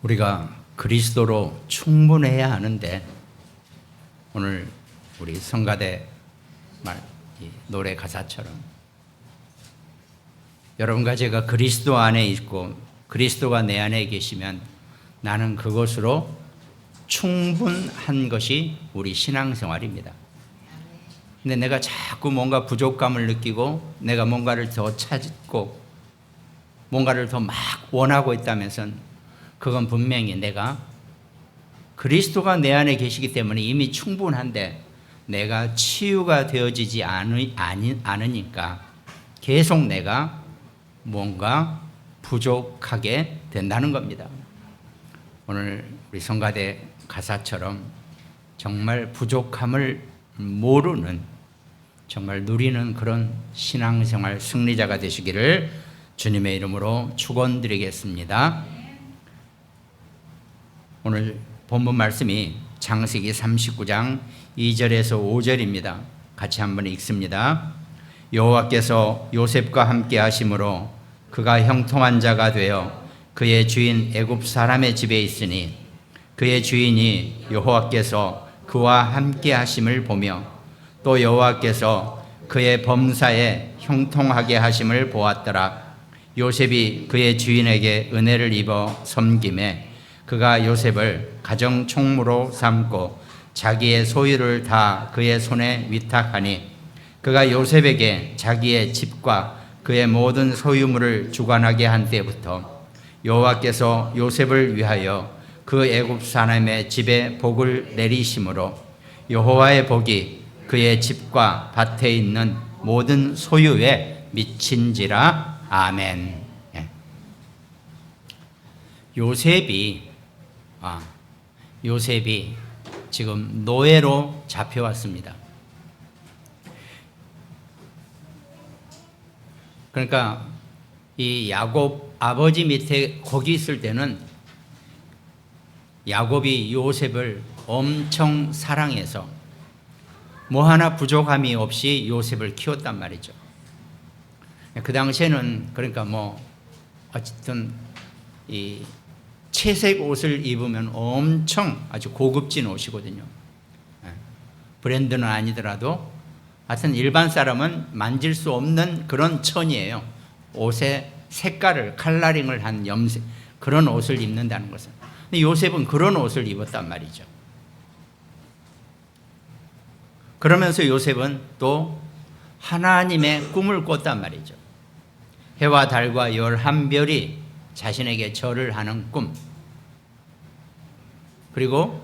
우리가 그리스도로 충분해야 하는데, 오늘 우리 성가대 이 노래 가사처럼 여러분과 제가 그리스도 안에 있고 그리스도가 내 안에 계시면 나는 그것으로 충분한 것이 우리 신앙생활입니다. 근데 내가 자꾸 뭔가 부족감을 느끼고 내가 뭔가를 더 찾고 뭔가를 더 막 원하고 있다면서 그건 분명히 내가 그리스도가 내 안에 계시기 때문에 이미 충분한데 내가 치유가 되어지지 않으니까 계속 내가 뭔가 부족하게 된다는 겁니다. 오늘 우리 성가대 가사처럼 정말 부족함을 모르는, 정말 누리는 그런 신앙생활 승리자가 되시기를 주님의 이름으로 축원드리겠습니다. 오늘 본문 말씀이 창세기 39장 2절에서 5절입니다. 같이 한번 읽습니다. 여호와께서 요셉과 함께 하심으로 그가 형통한 자가 되어 그의 주인 애굽 사람의 집에 있으니 그의 주인이 여호와께서 그와 함께 하심을 보며 또 여호와께서 그의 범사에 형통하게 하심을 보았더라. 요셉이 그의 주인에게 은혜를 입어 섬김에 그가 요셉을 가정 총무로 삼고 자기의 소유를 다 그의 손에 위탁하니 그가 요셉에게 자기의 집과 그의 모든 소유물을 주관하게 한 때부터 여호와께서 요셉을 위하여 그 애굽 사람의 집에 복을 내리심으로 여호와의 복이 그의 집과 밭에 있는 모든 소유에 미친지라. 아멘. 요셉이 지금 노예로 잡혀왔습니다. 그러니까 이 야곱 아버지 밑에 거기 있을 때는 야곱이 요셉을 엄청 사랑해서 뭐 하나 부족함이 없이 요셉을 키웠단 말이죠. 그 당시에는 그러니까 뭐 어쨌든 이 채색 옷을 입으면 엄청 아주 고급진 옷이거든요. 브랜드는 아니더라도 하여튼 일반 사람은 만질 수 없는 그런 천이에요. 옷의 색깔을 컬러링을 한 염색, 그런 옷을 입는다는 것은. 근데 요셉은 그런 옷을 입었단 말이죠. 그러면서 요셉은 또 하나님의 꿈을 꿨단 말이죠. 해와 달과 11별이 자신에게 절을 하는 꿈. 그리고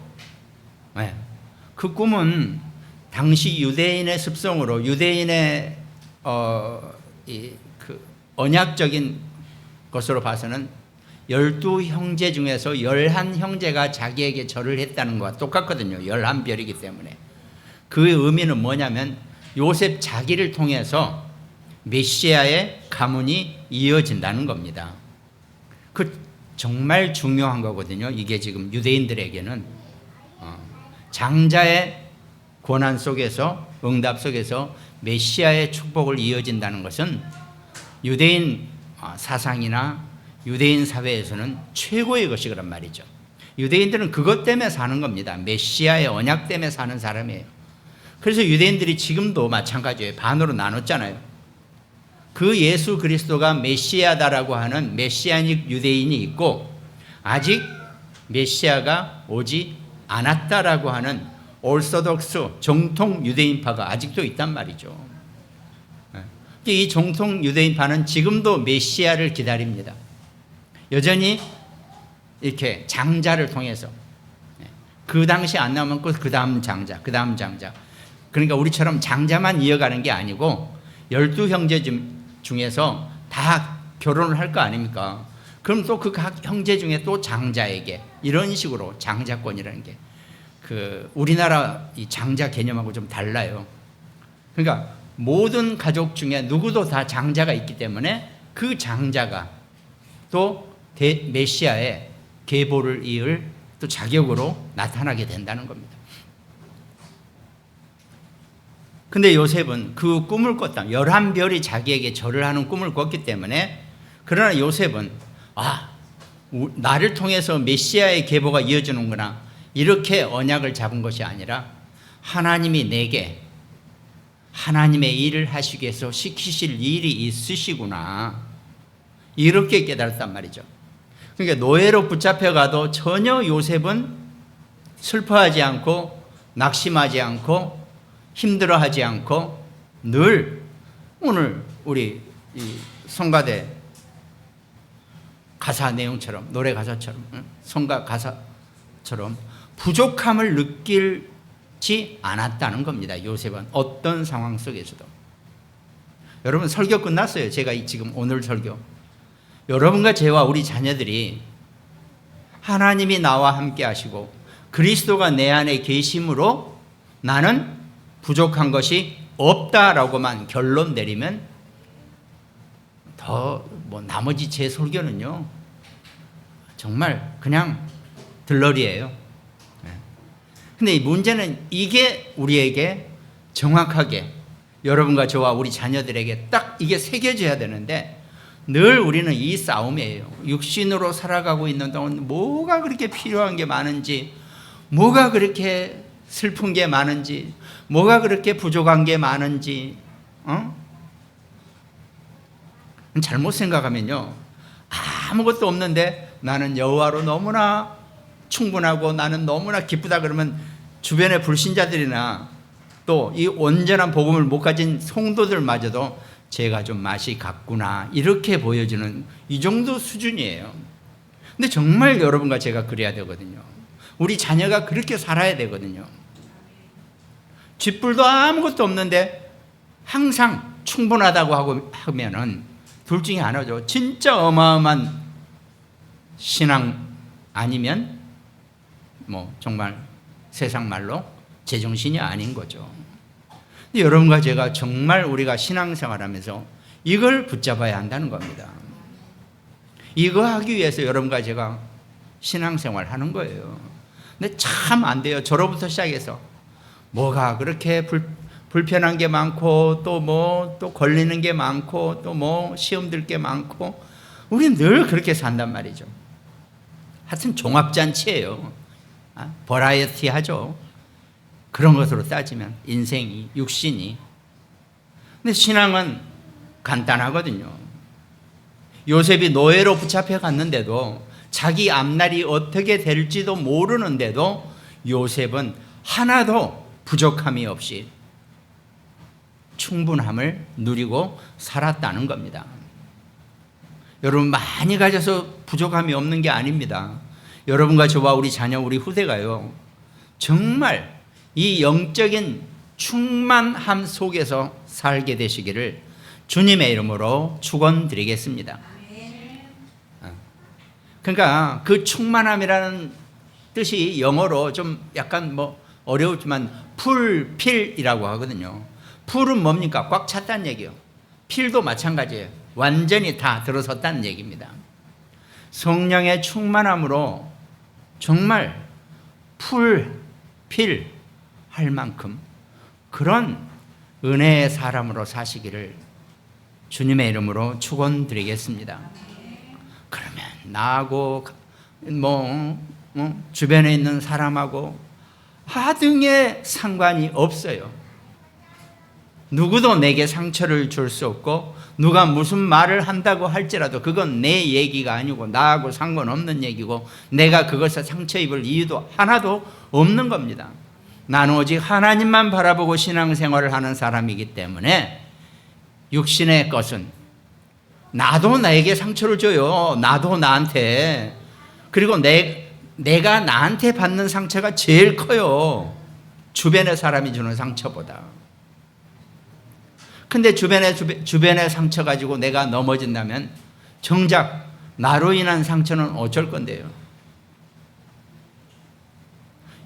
그 꿈은 당시 유대인의 습성으로 유대인의 그 언약적인 것으로 봐서는 12형제 중에서 11형제가 자기에게 절을 했다는 것과 똑같거든요. 11별이기 때문에. 그 의미는 뭐냐면 요셉 자기를 통해서 메시아의 가문이 이어진다는 겁니다. 그 정말 중요한 거거든요. 이게 지금 유대인들에게는 장자의 고난 속에서, 응답 속에서 메시아의 축복을 이어진다는 것은 유대인 사상이나 유대인 사회에서는 최고의 것이란 말이죠. 유대인들은 그것 때문에 사는 겁니다. 메시아의 언약 때문에 사는 사람이에요. 그래서 유대인들이 지금도 마찬가지예요. 반으로 나눴잖아요. 그 예수 그리스도가 메시아다라고 하는 메시아닉 유대인이 있고 아직 메시아가 오지 않았다라고 하는 올소독스 정통 유대인파가 아직도 있단 말이죠. 이 정통 유대인파는 지금도 메시아를 기다립니다. 여전히 이렇게 장자를 통해서 그 당시 안 나오면 그 다음 장자, 그 다음 장자. 그러니까 우리처럼 장자만 이어가는 게 아니고 12형제 중에서 다 결혼을 할 거 아닙니까? 그럼 또 그 각 형제 중에 또 장자에게 이런 식으로 장자권이라는 게 그 우리나라 이 장자 개념하고 좀 달라요. 그러니까 모든 가족 중에 누구도 다 장자가 있기 때문에 그 장자가 또 메시아의 계보를 이을 또 자격으로 나타나게 된다는 겁니다. 근데 요셉은 그 꿈을 꿨다. 11별이 자기에게 절을 하는 꿈을 꿨기 때문에 그러나 요셉은 나를 통해서 메시아의 계보가 이어지는구나, 이렇게 언약을 잡은 것이 아니라 하나님이 내게 하나님의 일을 하시기 위해서 시키실 일이 있으시구나, 이렇게 깨달았단 말이죠. 그러니까 노예로 붙잡혀가도 전혀 요셉은 슬퍼하지 않고 낙심하지 않고 힘들어하지 않고 늘 오늘 우리 이 성가대 가사 내용처럼, 노래 가사처럼, 성가 가사처럼 부족함을 느끼지 않았다는 겁니다. 요셉은 어떤 상황 속에서도. 여러분, 설교 끝났어요. 제가 지금 오늘 설교. 여러분과 저와 우리 자녀들이 하나님이 나와 함께 하시고 그리스도가 내 안에 계심으로 나는 부족한 것이 없다라고만 결론 내리면 나머지 제 설교는요 정말 그냥 들러리예요. 근데 문제는 이게 우리에게 정확하게, 여러분과 저와 우리 자녀들에게 딱 이게 새겨져야 되는데, 늘 우리는 이 싸움이에요. 육신으로 살아가고 있는 동안 뭐가 그렇게 필요한 게 많은지, 뭐가 그렇게 슬픈 게 많은지, 뭐가 그렇게 부족한 게 많은지, 잘못 생각하면요, 아무것도 없는데 나는 여호와로 너무나 충분하고 나는 너무나 기쁘다 그러면 주변의 불신자들이나 또 이 온전한 복음을 못 가진 성도들마저도 제가 좀 맛이 갔구나, 이렇게 보여주는 이 정도 수준이에요. 근데 정말 여러분과 제가 그래야 되거든요. 우리 자녀가 그렇게 살아야 되거든요. 쥐뿔도 아무것도 없는데 항상 충분하다고 하면은 둘 중에 하나죠. 진짜 어마어마한 신앙 아니면 정말 세상 말로 제정신이 아닌 거죠. 여러분과 제가 정말 우리가 신앙생활하면서 이걸 붙잡아야 한다는 겁니다. 이거 하기 위해서 여러분과 제가 신앙생활 하는 거예요. 근데 참 안 돼요. 저로부터 시작해서 뭐가 그렇게 불편한 게 많고 또 걸리는 게 많고 또 시험 들 게 많고, 우리는 늘 그렇게 산단 말이죠. 하여튼 종합잔치예요. 버라이어티 하죠. 그런 것으로 따지면 인생이, 육신이. 근데 신앙은 간단하거든요. 요셉이 노예로 붙잡혀 갔는데도, 자기 앞날이 어떻게 될지도 모르는데도 요셉은 하나도 부족함이 없이 충분함을 누리고 살았다는 겁니다. 여러분, 많이 가져서 부족함이 없는 게 아닙니다. 여러분과 저와 우리 자녀, 우리 후대가요, 정말 이 영적인 충만함 속에서 살게 되시기를 주님의 이름으로 축원드리겠습니다. 그러니까 그 충만함이라는 뜻이 영어로 좀 약간 어려웠지만 풀필이라고 하거든요. 풀은 뭡니까? 꽉 찼다는 얘기예요. 필도 마찬가지예요. 완전히 다 들어섰다는 얘기입니다. 성령의 충만함으로 정말 풀필 할 만큼 그런 은혜의 사람으로 사시기를 주님의 이름으로 축원드리겠습니다. 그러면 나하고 주변에 있는 사람하고 하등의 상관이 없어요. 누구도 내게 상처를 줄 수 없고, 누가 무슨 말을 한다고 할지라도 그건 내 얘기가 아니고 나하고 상관없는 얘기고, 내가 그것에 상처 입을 이유도 하나도 없는 겁니다. 나는 오직 하나님만 바라보고 신앙생활을 하는 사람이기 때문에 육신의 것은 나도 나에게 상처를 줘요. 나도 나한테. 그리고 내가 나한테 받는 상처가 제일 커요. 주변의 사람이 주는 상처보다. 근데 주변의 상처 가지고 내가 넘어진다면 정작 나로 인한 상처는 어쩔 건데요.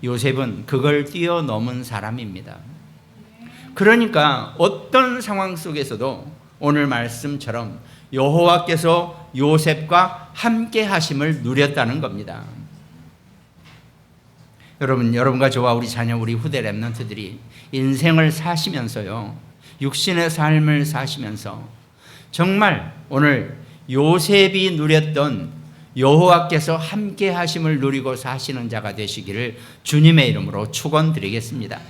요셉은 그걸 뛰어넘은 사람입니다. 그러니까 어떤 상황 속에서도 오늘 말씀처럼 여호와께서 요셉과 함께 하심을 누렸다는 겁니다. 여러분과 저와 우리 자녀, 우리 후대 렘넌트들이 인생을 사시면서요, 육신의 삶을 사시면서 정말 오늘 요셉이 누렸던 여호와께서 함께 하심을 누리고 사시는 자가 되시기를 주님의 이름으로 축원드리겠습니다.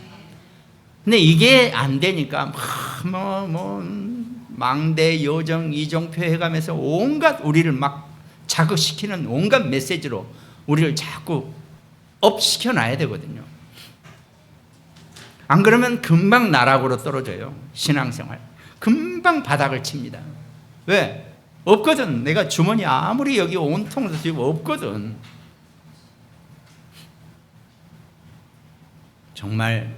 근데 이게 안 되니까 망대, 요정, 이정표 해가면서 온갖 우리를 막 자극시키는 온갖 메시지로 우리를 자꾸 업시켜 놔야 되거든요. 안 그러면 금방 나락으로 떨어져요. 신앙생활 금방 바닥을 칩니다. 왜? 없거든. 내가 주머니 아무리 여기 온통으로 지금 없거든. 정말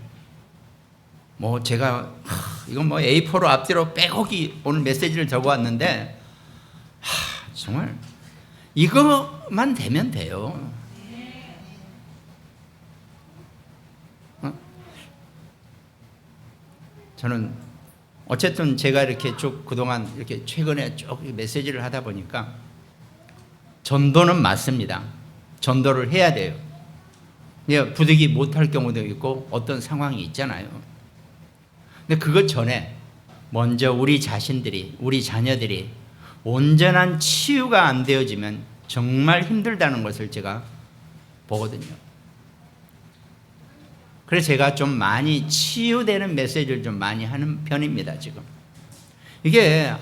제가 이건 A4로 앞뒤로 빼곡히 오늘 메시지를 적어왔는데 정말 이것만 되면 돼요. 저는 어쨌든 제가 이렇게 쭉 그동안 이렇게 최근에 쭉 메시지를 하다 보니까 전도는 맞습니다. 전도를 해야 돼요. 부득이 못할 경우도 있고 어떤 상황이 있잖아요. 근데 그것 전에 먼저 우리 자신들이, 우리 자녀들이 온전한 치유가 안 되어지면 정말 힘들다는 것을 제가 보거든요. 그래서 제가 좀 많이 치유되는 메시지를 좀 많이 하는 편입니다, 지금. 이게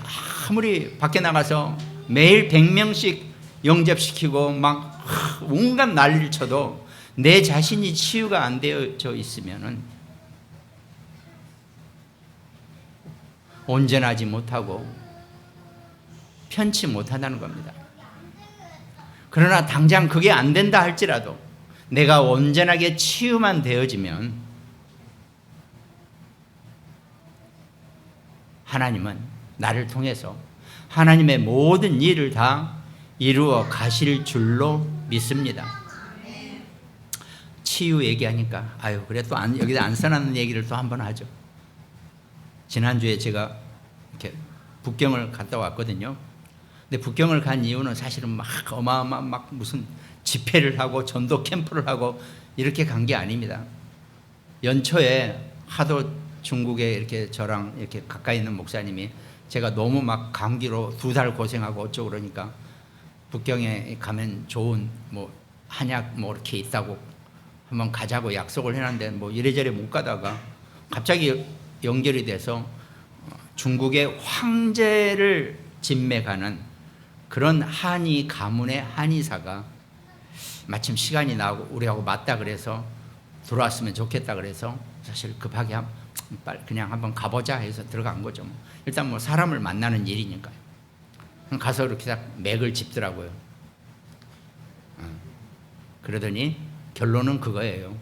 아무리 밖에 나가서 매일 100명씩 영접시키고 막 온갖 난리를 쳐도 내 자신이 치유가 안 되어져 있으면은 온전하지 못하고 편치 못하다는 겁니다. 그러나 당장 그게 안 된다 할지라도 내가 온전하게 치유만 되어지면 하나님은 나를 통해서 하나님의 모든 일을 다 이루어 가실 줄로 믿습니다. 치유 얘기하니까 그래 또 여기다 안 써놨는 얘기를 또 한번 하죠. 지난주에 제가 이렇게 북경을 갔다 왔거든요. 근데 북경을 간 이유는 사실은 막 어마어마한 막 무슨 집회를 하고 전도 캠프를 하고 이렇게 간 게 아닙니다. 연초에 하도 중국에 이렇게 저랑 이렇게 가까이 있는 목사님이 제가 너무 막 감기로 2달 고생하고 어쩌고 그러니까 북경에 가면 좋은 한약 이렇게 있다고 한번 가자고 약속을 해놨는데 이래저래 못 가다가 갑자기 연결이 돼서 중국의 황제를 진맥하는 그런 한의 가문의 한의사가 마침 시간이 나고 우리하고 맞다 그래서 들어왔으면 좋겠다 그래서 사실 급하게 그냥 한번 가보자 해서 들어간 거죠. 일단 사람을 만나는 일이니까요. 가서 이렇게 딱 맥을 짚더라고요. 그러더니 결론은 그거예요.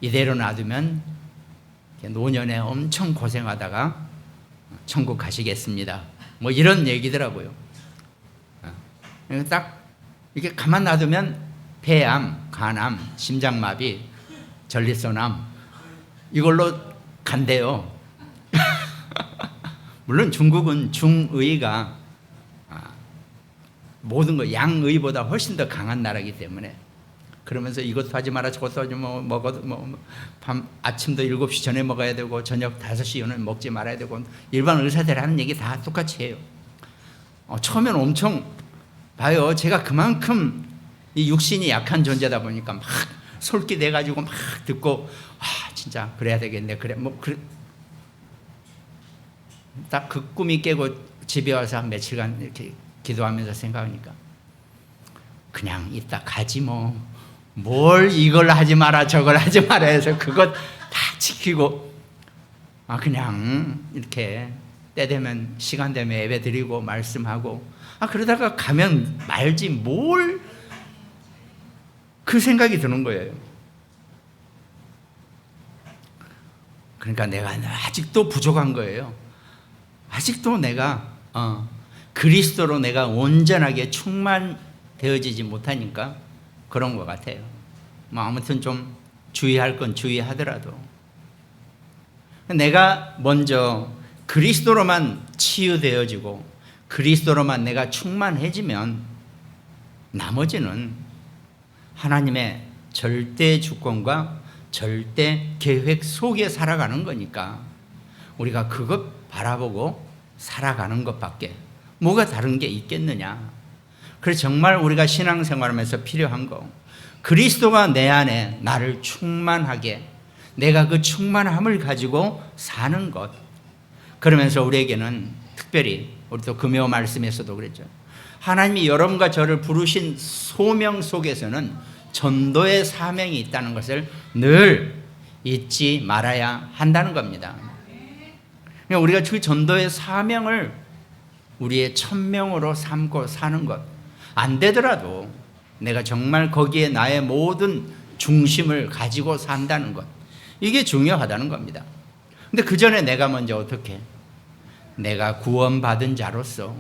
이대로 놔두면 노년에 엄청 고생하다가 천국 가시겠습니다. 이런 얘기더라고요. 딱 이렇게 가만 놔두면 폐암, 간암, 심장마비, 전립선암 이걸로 간대요. 물론 중국은 중의가 모든 거 양의보다 훨씬 더 강한 나라이기 때문에 그러면서 이것도 하지 마라 저것도 하지 밤 아침도 7시 전에 먹어야 되고 저녁 5시 이후는 먹지 말아야 되고 일반 의사들이 하는 얘기 다 똑같이 해요. 처음엔 엄청 봐요. 제가 그만큼 이 육신이 약한 존재다 보니까 막 솔깃해가지고 막 듣고 진짜 그래야 되겠네. 그래 딱 그 꿈이 깨고 집에 와서 한 며칠간 이렇게 기도하면서 생각하니까 그냥 이따 가지 뭘 이걸 하지 마라 저걸 하지 마라 해서 그것 다 지키고 그냥 이렇게 때 되면 시간 되면 예배 드리고 말씀하고 그러다가 가면 말지 뭘 그 생각이 드는 거예요. 그러니까 내가 아직도 부족한 거예요. 아직도 내가 그리스도로 내가 온전하게 충만되어지지 못하니까 그런 것 같아요. 아무튼 좀 주의할 건 주의하더라도 내가 먼저 그리스도로만 치유되어지고 그리스도로만 내가 충만해지면 나머지는 하나님의 절대 주권과 절대 계획 속에 살아가는 거니까 우리가 그것 바라보고 살아가는 것밖에 뭐가 다른 게 있겠느냐. 그래서 정말 우리가 신앙생활하면서 필요한 거, 그리스도가 내 안에 나를 충만하게, 내가 그 충만함을 가지고 사는 것. 그러면서 우리에게는 특별히 우리 또 금요 말씀에서도 그랬죠. 하나님이 여러분과 저를 부르신 소명 속에서는 전도의 사명이 있다는 것을 늘 잊지 말아야 한다는 겁니다. 우리가 그 전도의 사명을 우리의 천명으로 삼고 사는 것, 안 되더라도 내가 정말 거기에 나의 모든 중심을 가지고 산다는 것, 이게 중요하다는 겁니다. 근데 그 전에 내가 먼저 어떻게, 내가 구원받은 자로서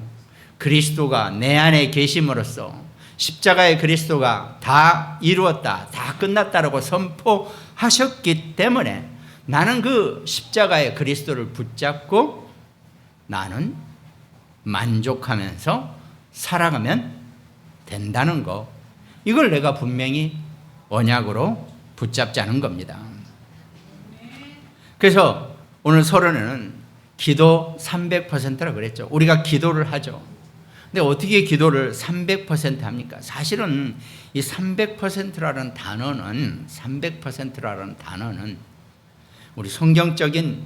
그리스도가 내 안에 계심으로써 십자가의 그리스도가 다 이루었다, 다 끝났다라고 선포하셨기 때문에 나는 그 십자가의 그리스도를 붙잡고 나는 만족하면서 살아가면 된다는 거, 이걸 내가 분명히 언약으로 붙잡자는 겁니다. 그래서 오늘 서론에는 기도 300%라고 그랬죠. 우리가 기도를 하죠. 근데 어떻게 기도를 300% 합니까? 사실은 이 300%라는 단어는 우리 성경적인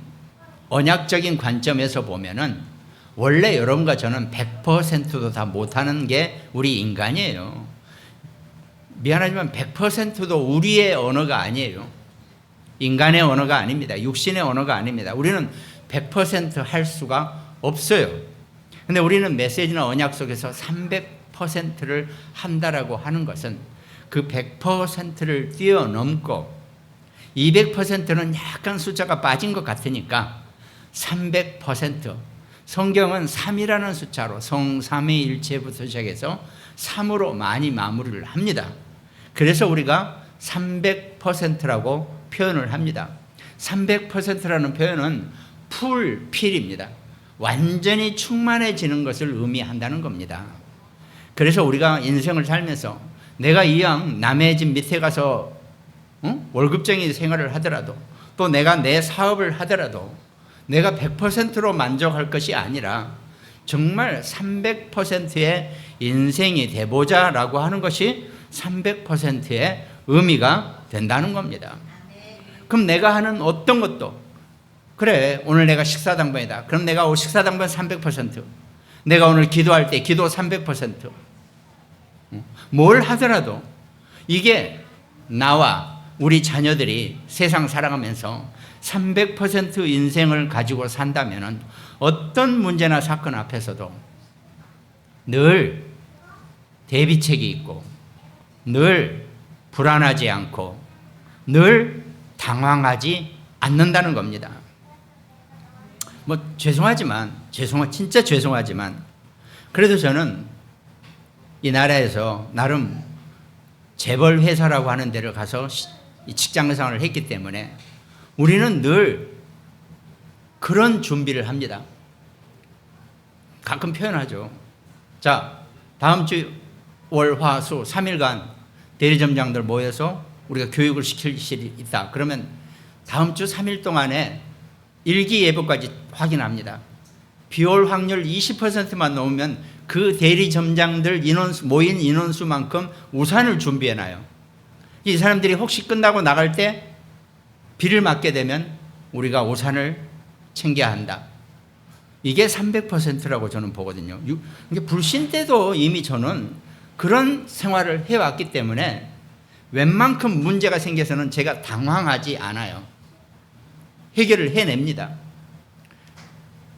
언약적인 관점에서 보면은 원래 여러분과 저는 100%도 다 못하는 게 우리 인간이에요. 미안하지만 100%도 우리의 언어가 아니에요. 인간의 언어가 아닙니다. 육신의 언어가 아닙니다. 우리는 100% 할 수가 없어요. 근데 우리는 메시지나 언약 속에서 300%를 한다라고 하는 것은 그 100%를 뛰어넘고 200%는 약간 숫자가 빠진 것 같으니까 300%, 성경은 3이라는 숫자로 성삼위일체부터 시작해서 3으로 많이 마무리를 합니다. 그래서 우리가 300%라고 표현을 합니다. 300%라는 표현은 풀필입니다. 완전히 충만해지는 것을 의미한다는 겁니다. 그래서 우리가 인생을 살면서 내가 이왕 남의 집 밑에 가서 월급쟁이 생활을 하더라도, 또 내가 내 사업을 하더라도 내가 100%로 만족할 것이 아니라 정말 300%의 인생이 돼보자라고 하는 것이 300%의 의미가 된다는 겁니다. 그럼 내가 하는 어떤 것도, 그래 오늘 내가 식사당번이다, 그럼 내가 식사당번 300%, 내가 오늘 기도할 때 기도 300%, 뭘 하더라도 이게 나와 우리 자녀들이 세상 살아가면서 300% 인생을 가지고 산다면 어떤 문제나 사건 앞에서도 늘 대비책이 있고, 늘 불안하지 않고, 늘 당황하지 않는다는 겁니다. 진짜 죄송하지만 그래도 저는 이 나라에서 나름 재벌 회사라고 하는 데를 가서 직장 생활을 했기 때문에 우리는 늘 그런 준비를 합니다. 가끔 표현하죠. 자, 다음 주 월, 화, 수 3일간 대리점장들 모여서 우리가 교육을 시킬 일이 있다. 그러면 다음 주 3일 동안에 일기예보까지 확인합니다. 비올 확률 20%만 넘으면 그 대리점장들 모인 인원수만큼 우산을 준비해놔요. 이 사람들이 혹시 끝나고 나갈 때 비를 맞게 되면 우리가 우산을 챙겨야 한다. 이게 300%라고 저는 보거든요. 불신 때도 이미 저는 그런 생활을 해왔기 때문에 웬만큼 문제가 생겨서는 제가 당황하지 않아요. 해결을 해냅니다.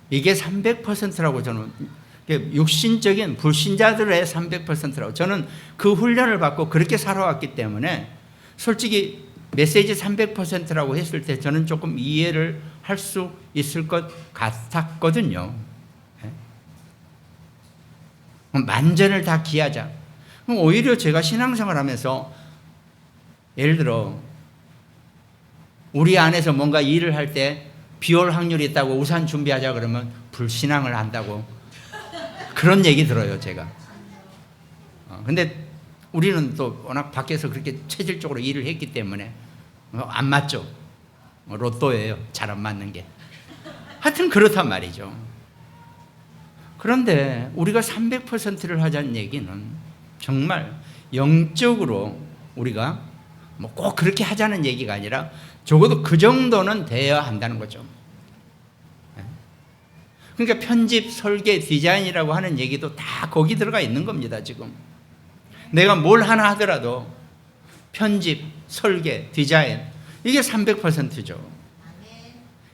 이게 300%라고 저는, 육신적인 불신자들의 300%라고 저는 그 훈련을 받고 그렇게 살아왔기 때문에 솔직히 메시지 300%라고 했을 때 저는 조금 이해를 할 수 있을 것 같았거든요. 만전을 다 기하자. 그럼 오히려 제가 신앙생활 하면서 예를 들어 우리 안에서 뭔가 일을 할 때 비 올 확률이 있다고 우산 준비하자 그러면 불신앙을 한다고 그런 얘기 들어요, 제가. 근데 우리는 또 워낙 밖에서 그렇게 체질적으로 일을 했기 때문에 안 맞죠. 로또예요, 잘 안 맞는 게. 하여튼 그렇단 말이죠. 그런데 우리가 300%를 하자는 얘기는 정말 영적으로 우리가 뭐 꼭 그렇게 하자는 얘기가 아니라 적어도 그 정도는 돼야 한다는 거죠. 그러니까 편집, 설계, 디자인이라고 하는 얘기도 다 거기 들어가 있는 겁니다. 지금 내가 뭘 하나 하더라도 편집, 설계, 디자인 이게 300%죠.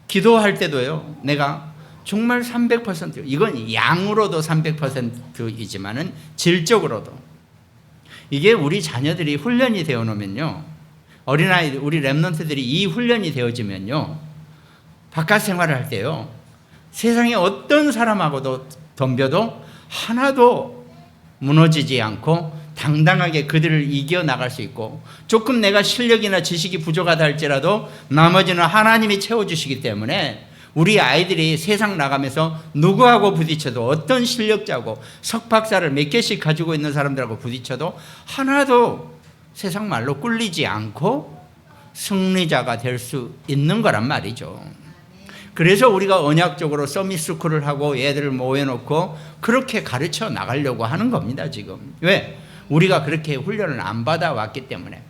기도할 때도요, 내가 정말 300%, 이건 양으로도 300%이지만은 질적으로도 이게 우리 자녀들이 훈련이 되어 놓으면요, 어린아이들, 우리 랩런트들이 이 훈련이 되어지면요, 바깥 생활을 할 때요, 세상에 어떤 사람하고도 덤벼도 하나도 무너지지 않고 당당하게 그들을 이겨나갈 수 있고, 조금 내가 실력이나 지식이 부족하다 할지라도 나머지는 하나님이 채워주시기 때문에 우리 아이들이 세상 나가면서 누구하고 부딪혀도, 어떤 실력자고 석박사를 몇 개씩 가지고 있는 사람들하고 부딪혀도 하나도 세상 말로 꿀리지 않고 승리자가 될 수 있는 거란 말이죠. 그래서 우리가 언약적으로 서밋스쿨을 하고 애들을 모여놓고 그렇게 가르쳐 나가려고 하는 겁니다. 지금 왜? 우리가 그렇게 훈련을 안 받아왔기 때문에.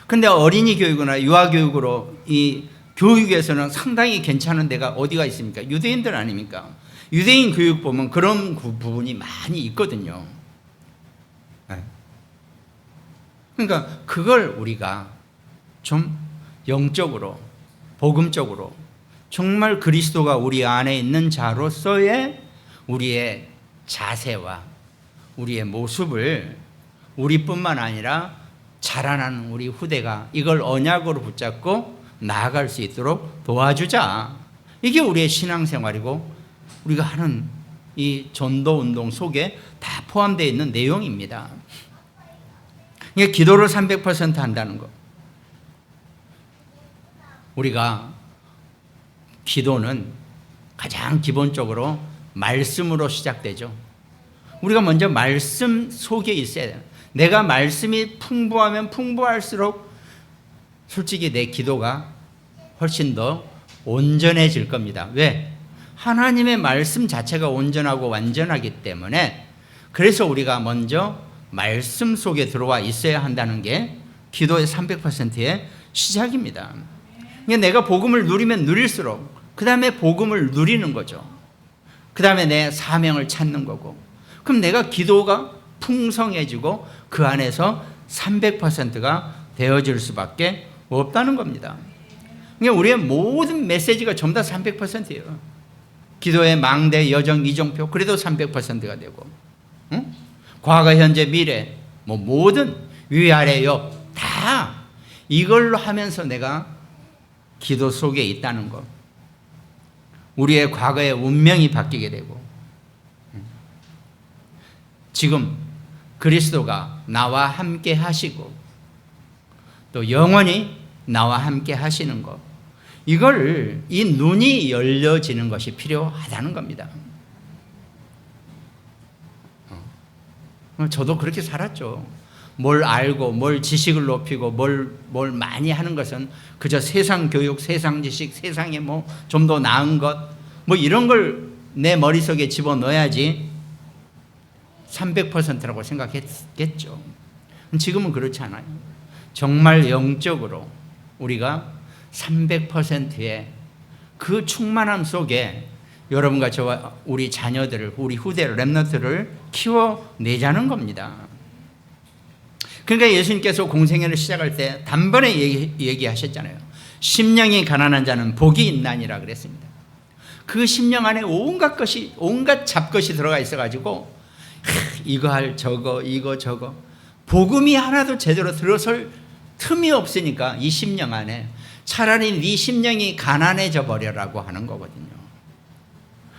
근데 어린이 교육이나 유아 교육으로 이 교육에서는 상당히 괜찮은 데가 어디가 있습니까? 유대인들 아닙니까? 유대인 교육 보면 그런 부분이 많이 있거든요. 그러니까 그걸 우리가 좀 영적으로, 복음적으로 정말 그리스도가 우리 안에 있는 자로서의 우리의 자세와 우리의 모습을 우리뿐만 아니라 자라나는 우리 후대가 이걸 언약으로 붙잡고 나아갈 수 있도록 도와주자. 이게 우리의 신앙생활이고 우리가 하는 이 전도운동 속에 다 포함되어 있는 내용입니다. 이게 기도를 300% 한다는 것. 우리가 기도는 가장 기본적으로 말씀으로 시작되죠. 우리가 먼저 말씀 속에 있어야 돼요. 내가 말씀이 풍부하면 풍부할수록 솔직히 내 기도가 훨씬 더 온전해질 겁니다. 왜? 하나님의 말씀 자체가 온전하고 완전하기 때문에, 그래서 우리가 먼저 말씀 속에 들어와 있어야 한다는 게 기도의 300%의 시작입니다. 내가 복음을 누리면 누릴수록 그 다음에 복음을 누리는 거죠. 그 다음에 내 사명을 찾는 거고, 그럼 내가 기도가 풍성해지고 그 안에서 300%가 되어질 수밖에 없다는 겁니다. 우리의 모든 메시지가 전부 다 300%예요. 기도의 망대, 여정, 이정표, 그래도 300%가 되고, 응? 과거, 현재, 미래, 뭐 모든 위아래, 옆 다 이걸로 하면서 내가 기도 속에 있다는 것. 우리의 과거의 운명이 바뀌게 되고, 지금 그리스도가 나와 함께 하시고 또 영원히 나와 함께 하시는 것, 이걸 이 눈이 열려지는 것이 필요하다는 겁니다. 저도 그렇게 살았죠. 뭘 알고 뭘 지식을 높이고 뭘 많이 하는 것은 그저 세상 교육, 세상 지식, 세상에 뭐 좀 더 나은 것, 뭐 이런 걸 내 머릿속에 집어넣어야지 300%라고 생각했겠죠. 지금은 그렇지 않아요. 정말 영적으로 우리가 300%의 그 충만함 속에 여러분과 저와 우리 자녀들을, 우리 후대를, 랩런트를 키워내자는 겁니다. 그러니까 예수님께서 공생애를 시작할 때 단번에 얘기하셨잖아요. 심령이 가난한 자는 복이 있나니라 그랬습니다. 그 심령 안에 온갖 것이, 온갖 잡것이 들어가 있어가지고 이거 할 저거, 이거 저거, 복음이 하나도 제대로 들어설 틈이 없으니까 이 심령 안에 차라리 네 심령이 가난해져 버려라고 하는 거거든요.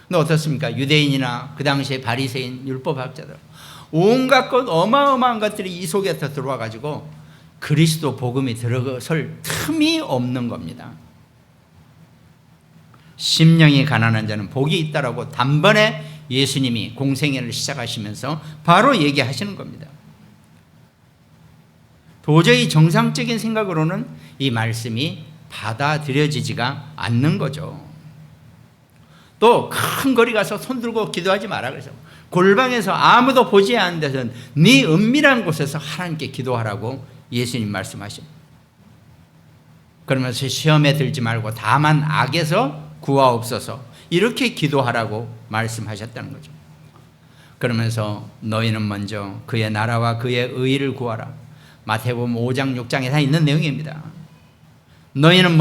근데 어떻습니까? 유대인이나 그 당시에 바리새인, 율법학자들 온갖 것, 어마어마한 것들이 이 속에 들어와 가지고 그리스도 복음이 들어설 틈이 없는 겁니다. 심령이 가난한 자는 복이 있다라고 단번에 예수님이 공생애를 시작하시면서 바로 얘기하시는 겁니다. 도저히 정상적인 생각으로는 이 말씀이 받아들여지지가 않는 거죠. 또 큰 거리 가서 손 들고 기도하지 마라 그래서 골방에서 아무도 보지 않는 데서 네 은밀한 곳에서 하나님께 기도하라고 예수님 말씀하십니다. 그러면서 시험에 들지 말고 다만 악에서 구하옵소서 이렇게 기도하라고 말씀하셨다는 거죠. 그러면서 너희는 먼저 그의 나라와 그의 의의를 구하라. 마태복음 5장 6장에 다 있는 내용입니다. 너희는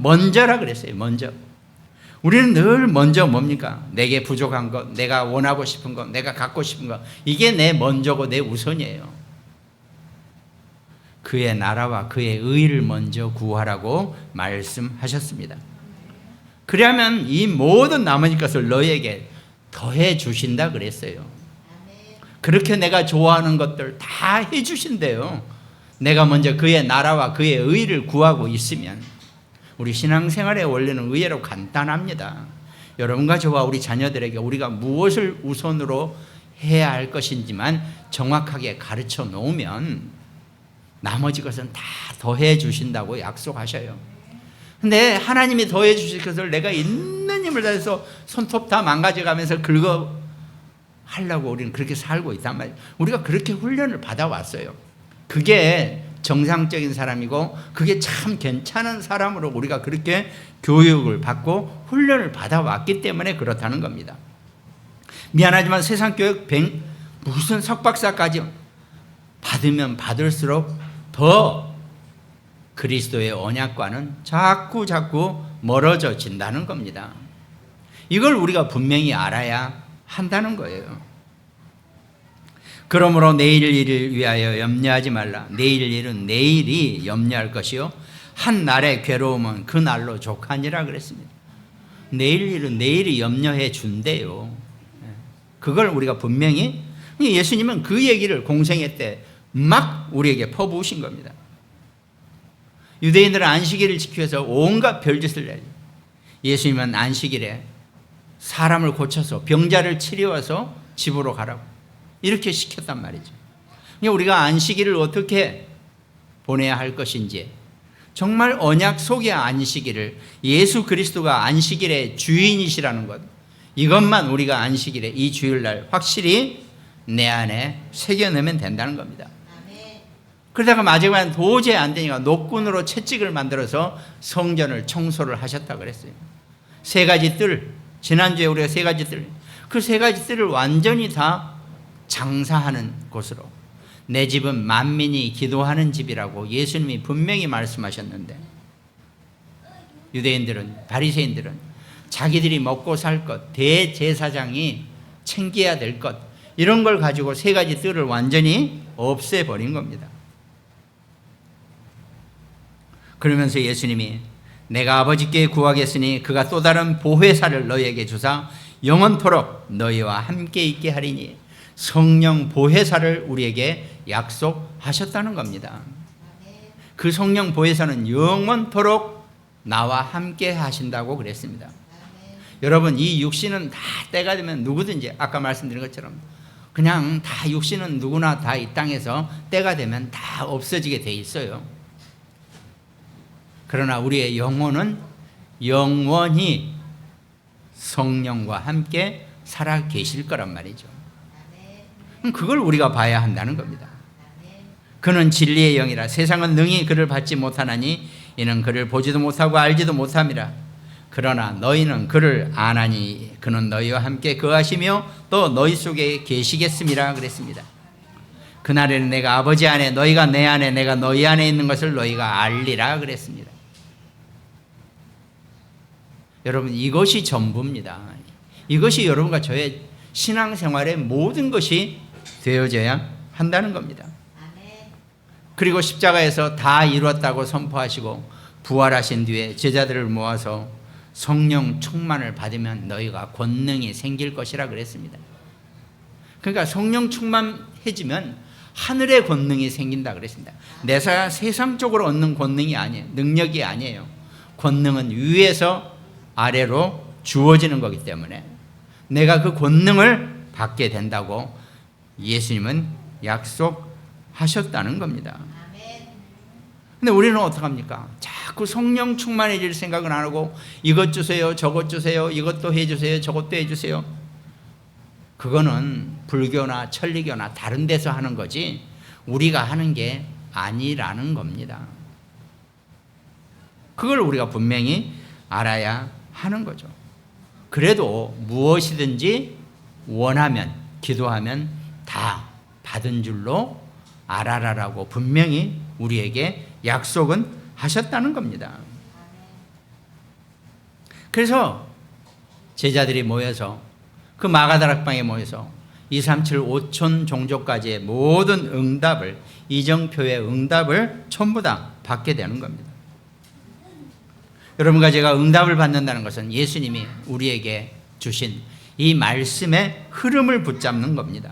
먼저라 그랬어요. 먼저. 우리는 늘 먼저 뭡니까? 내게 부족한 것, 내가 원하고 싶은 것, 내가 갖고 싶은 것, 이게 내 먼저고 내 우선이에요. 그의 나라와 그의 의의를 먼저 구하라고 말씀하셨습니다. 그러면 이 모든 나머지 것을 너희에게 더해 주신다 그랬어요. 그렇게 내가 좋아하는 것들 다 해 주신대요. 내가 먼저 그의 나라와 그의 의의를 구하고 있으면 우리 신앙생활의 원리는 의외로 간단합니다. 여러분과 저와 우리 자녀들에게 우리가 무엇을 우선으로 해야 할 것인지만 정확하게 가르쳐 놓으면 나머지 것은 다 더해 주신다고 약속하셔요. 근데 하나님이 더해 주실 것을 내가 있는 힘을 다해서 손톱 다 망가져가면서 긁어 하려고 우리는 그렇게 살고 있단 말이에요. 우리가 그렇게 훈련을 받아왔어요. 그게 정상적인 사람이고 그게 참 괜찮은 사람으로 우리가 그렇게 교육을 받고 훈련을 받아왔기 때문에 그렇다는 겁니다. 미안하지만 세상 교육 무슨 석박사까지 받으면 받을수록 더 그리스도의 언약과는 자꾸 멀어져진다는 겁니다. 이걸 우리가 분명히 알아야 한다는 거예요. 그러므로 내일 일을 위하여 염려하지 말라. 내일 일은 내일이 염려할 것이요 한 날의 괴로움은 그 날로 족하니라 그랬습니다. 내일 일은 내일이 염려해 준대요. 그걸 우리가 분명히 예수님은 그 얘기를 공생애 때 막 우리에게 퍼부으신 겁니다. 유대인들은 안식일을 지키기 위해서 온갖 별짓을 내요. 예수님은 안식일에 사람을 고쳐서 병자를 치료해서 집으로 가라고 이렇게 시켰단 말이죠. 우리가 안식일을 어떻게 보내야 할 것인지 정말 언약 속의 안식일을 예수 그리스도가 안식일의 주인이시라는 것 이것만 우리가 안식일에 이 주일날 확실히 내 안에 새겨내면 된다는 겁니다. 그러다가 마지막엔 도저히 안 되니까 노끈으로 채찍을 만들어서 성전을 청소를 하셨다고 그랬어요. 세 가지 뜰, 지난주에 우리가 세 가지 뜰, 그 세 가지 뜰을 완전히 다 장사하는 곳으로 내 집은 만민이 기도하는 집이라고 예수님이 분명히 말씀하셨는데 유대인들은 바리새인들은 자기들이 먹고 살 것, 대제사장이 챙겨야 될 것 이런 걸 가지고 세 가지 뜰을 완전히 없애버린 겁니다. 그러면서 예수님이 내가 아버지께 구하겠으니 그가 또 다른 보혜사를 너희에게 주사 영원토록 너희와 함께 있게 하리니 성령 보혜사를 우리에게 약속하셨다는 겁니다. 그 성령 보혜사는 영원토록 나와 함께 하신다고 그랬습니다. 여러분 이 육신은 다 때가 되면 누구든지 아까 말씀드린 것처럼 그냥 다 육신은 누구나 다 이 땅에서 때가 되면 다 없어지게 돼 있어요. 그러나 우리의 영혼은 영원히 성령과 함께 살아 계실 거란 말이죠. 그걸 우리가 봐야 한다는 겁니다. 그는 진리의 영이라 세상은 능히 그를 받지 못하나니 이는 그를 보지도 못하고 알지도 못함이라. 그러나 너희는 그를 아나니 그는 너희와 함께 거하시며 또 너희 속에 계시겠음이라 그랬습니다. 그날에는 내가 아버지 안에 너희가 내 안에 내가 너희 안에 있는 것을 너희가 알리라 그랬습니다. 여러분 이것이 전부입니다. 이것이 여러분과 저의 신앙생활의 모든 것이 되어져야 한다는 겁니다. 그리고 십자가에서 다 이루었다고 선포하시고 부활하신 뒤에 제자들을 모아서 성령 충만을 받으면 너희가 권능이 생길 것이라 그랬습니다. 그러니까 성령 충만해지면 하늘의 권능이 생긴다 그랬습니다. 내가 세상적으로 얻는 권능이 아니에요. 능력이 아니에요. 권능은 위에서 아래로 주어지는 거기 때문에 내가 그 권능을 받게 된다고 예수님은 약속하셨다는 겁니다. 근데 우리는 어떡합니까? 자꾸 성령 충만해질 생각은 안 하고 이것 주세요, 저것 주세요, 이것도 해주세요, 저것도 해주세요. 그거는 불교나 천리교나 다른 데서 하는 거지 우리가 하는 게 아니라는 겁니다. 그걸 우리가 분명히 알아야 하는 거죠. 그래도 무엇이든지 원하면, 기도하면 다 받은 줄로 알아라라고 분명히 우리에게 약속은 하셨다는 겁니다. 그래서 제자들이 모여서 그 마가다락방에 모여서 237 5천 종족까지의 모든 응답을, 이정표의 응답을 전부 다 받게 되는 겁니다. 여러분과 제가 응답을 받는다는 것은 예수님이 우리에게 주신 이 말씀의 흐름을 붙잡는 겁니다.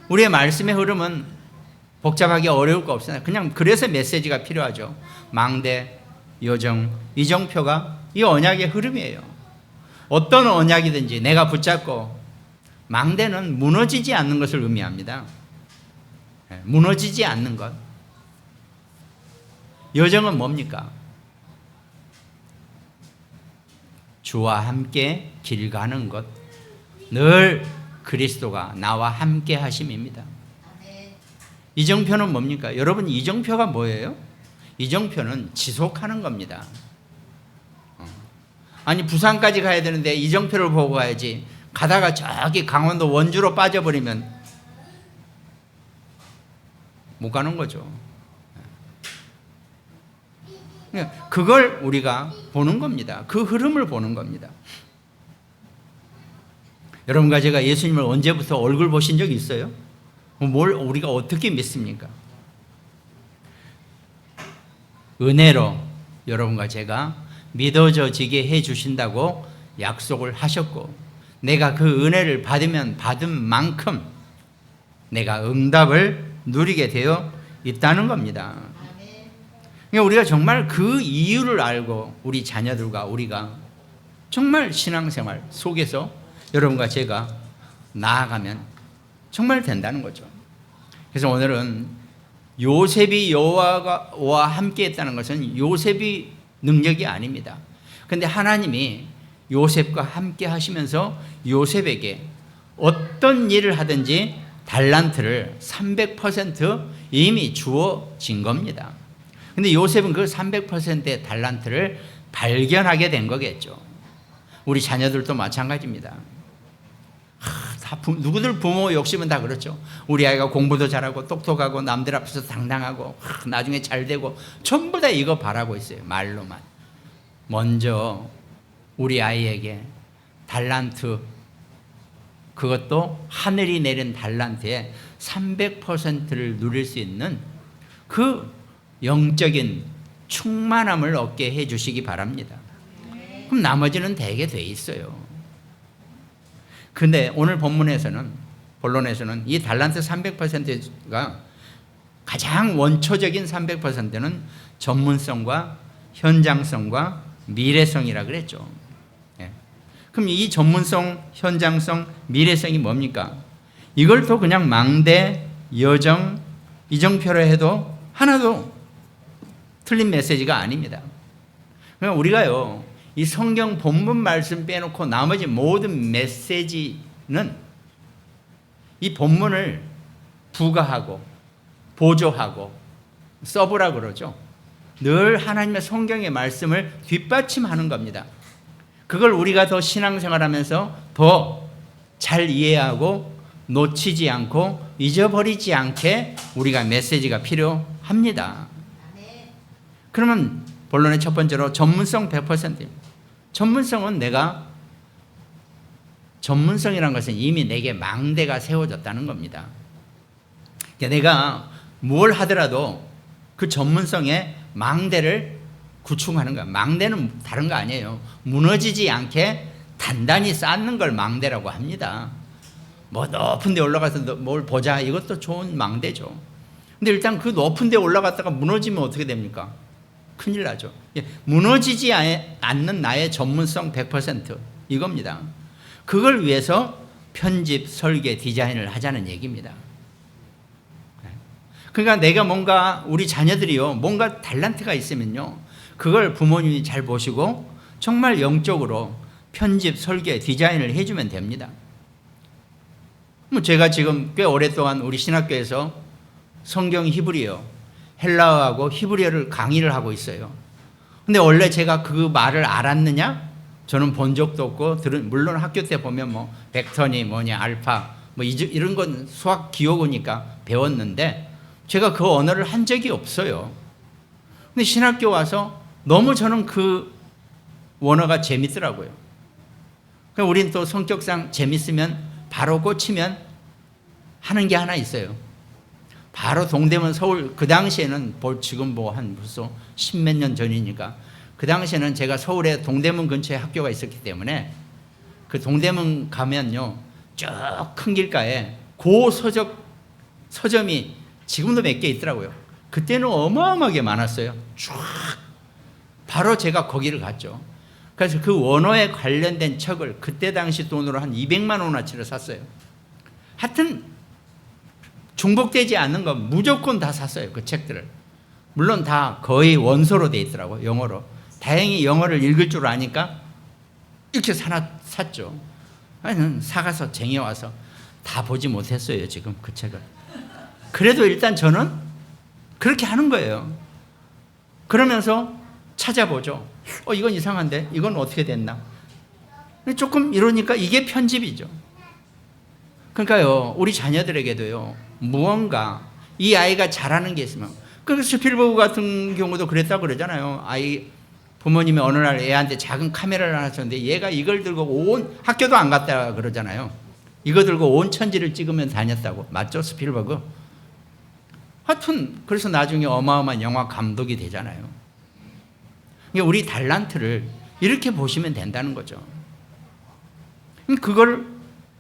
우리의 말씀의 흐름은 복잡하게 어려울 거 없어요. 그냥 그래서 메시지가 필요하죠. 망대, 여정, 이정표가 이 언약의 흐름이에요. 어떤 언약이든지 내가 붙잡고, 망대는 무너지지 않는 것을 의미합니다. 무너지지 않는 것. 여정은 뭡니까? 주와 함께 길 가는 것, 늘 그리스도가 나와 함께 하심입니다. 이정표는 뭡니까? 여러분, 이정표가 뭐예요? 이정표는 지속하는 겁니다. 아니, 부산까지 가야 되는데 이정표를 보고 가야지. 가다가 저기 강원도 원주로 빠져버리면 못 가는 거죠. 그걸 우리가 보는 겁니다. 그 흐름을 보는 겁니다. 여러분과 제가 예수님을 언제부터 얼굴 보신 적이 있어요? 뭘 우리가 어떻게 믿습니까? 은혜로 여러분과 제가 믿어지게 해주신다고 약속을 하셨고, 내가 그 은혜를 받으면 받은 만큼 내가 응답을 누리게 되어 있다는 겁니다. 우리가 정말 그 이유를 알고 우리 자녀들과 우리가 정말 신앙생활 속에서 여러분과 제가 나아가면 정말 된다는 거죠. 그래서 오늘은 요셉이 여호와와 함께 했다는 것은 요셉이 능력이 아닙니다. 그런데 하나님이 요셉과 함께 하시면서 요셉에게 어떤 일을 하든지 달란트를 300% 이미 주어진 겁니다. 근데 요셉은 그 300%의 달란트를 발견하게 된 거겠죠. 우리 자녀들도 마찬가지입니다. 누구들 부모 욕심은 다 그렇죠. 우리 아이가 공부도 잘하고 똑똑하고 남들 앞에서 당당하고 나중에 잘 되고 전부 다 이거 바라고 있어요. 말로만. 먼저 우리 아이에게 달란트, 그것도 하늘이 내린 달란트의 300%를 누릴 수 있는 그 영적인 충만함을 얻게 해 주시기 바랍니다. 그럼 나머지는 되게 돼 있어요. 근데 오늘 본론에서는 이 달란트 300%가 가장 원초적인 300%는 전문성과 현장성과 미래성이라 그랬죠. 그럼 이 전문성, 현장성, 미래성이 뭡니까? 이걸 또 그냥 망대, 여정, 이정표로 해도 하나도 틀린 메시지가 아닙니다. 그러니까 우리가요, 이 성경 본문 말씀 빼놓고 나머지 모든 메시지는 이 본문을 부가하고 보조하고 서브라 그러죠. 늘 하나님의 성경의 말씀을 뒷받침하는 겁니다. 그걸 우리가 더 신앙생활하면서 더 잘 이해하고 놓치지 않고 잊어버리지 않게 우리가 메시지가 필요합니다. 그러면 본론의 첫 번째로 전문성 100%입니다. 전문성은 전문성이라는 것은 이미 내게 망대가 세워졌다는 겁니다. 내가 뭘 하더라도 그 전문성에 망대를 구축하는 거야. 망대는 다른 거 아니에요. 무너지지 않게 단단히 쌓는 걸 망대라고 합니다. 뭐 높은 데 올라가서 뭘 보자, 이것도 좋은 망대죠. 근데 일단 그 높은 데 올라갔다가 무너지면 어떻게 됩니까? 큰일 나죠. 무너지지 않는 나의 전문성 100% 이겁니다. 그걸 위해서 편집, 설계, 디자인을 하자는 얘기입니다. 그러니까 내가 뭔가 우리 자녀들이요 뭔가 탤런트가 있으면요 그걸 부모님이 잘 보시고 정말 영적으로 편집, 설계, 디자인을 해주면 됩니다. 뭐 제가 지금 꽤 오랫동안 우리 신학교에서 성경 히브리어, 헬라어하고 히브리어를 강의를 하고 있어요. 근데 원래 제가 그 말을 알았느냐? 저는 본 적도 없고 물론 학교 때 보면 뭐 벡터니 뭐냐 알파 뭐 이런 건 수학 기억이니까 배웠는데 제가 그 언어를 한 적이 없어요. 근데 신학교 와서 너무 저는 그 원어가 재밌더라고요. 그러니까 우린 또 성격상 재밌으면 바로 꽂히면 하는 게 하나 있어요. 바로 동대문 서울 그 당시에는 지금 뭐 한 벌써 10몇 년 전이니까 그 당시에는 제가 서울에 동대문 근처에 학교가 있었기 때문에 그 동대문 가면요 쭉 큰 길가에 서점이 지금도 몇 개 있더라고요. 그때는 어마어마하게 많았어요. 쫙 바로 제가 거기를 갔죠. 그래서 그 원어에 관련된 책을 그때 당시 돈으로 한 200만 원어치를 샀어요. 하여튼 중복되지 않는 건 무조건 다 샀어요. 그 책들을. 물론 다 거의 원서로 돼 있더라고요. 영어로. 다행히 영어를 읽을 줄 아니까 이렇게 샀죠. 아니, 사가서 쟁여와서 다 보지 못했어요. 지금 그 책을. 그래도 일단 저는 그렇게 하는 거예요. 그러면서 찾아보죠. 이건 이상한데 이건 어떻게 됐나. 조금 이러니까 이게 편집이죠. 그러니까요 우리 자녀들에게도요 무언가 이 아이가 잘하는 게 있으면 그 스필버그 같은 경우도 그랬다고 그러잖아요. 부모님이 어느 날 애한테 작은 카메라를 하나 줬는데 얘가 이걸 들고 온 학교도 안 갔다 그러잖아요. 이거 들고 온 천지를 찍으면 다녔다고. 맞죠? 스필버그. 하여튼 그래서 나중에 어마어마한 영화 감독이 되잖아요. 우리 탤런트를 이렇게 보시면 된다는 거죠. 그걸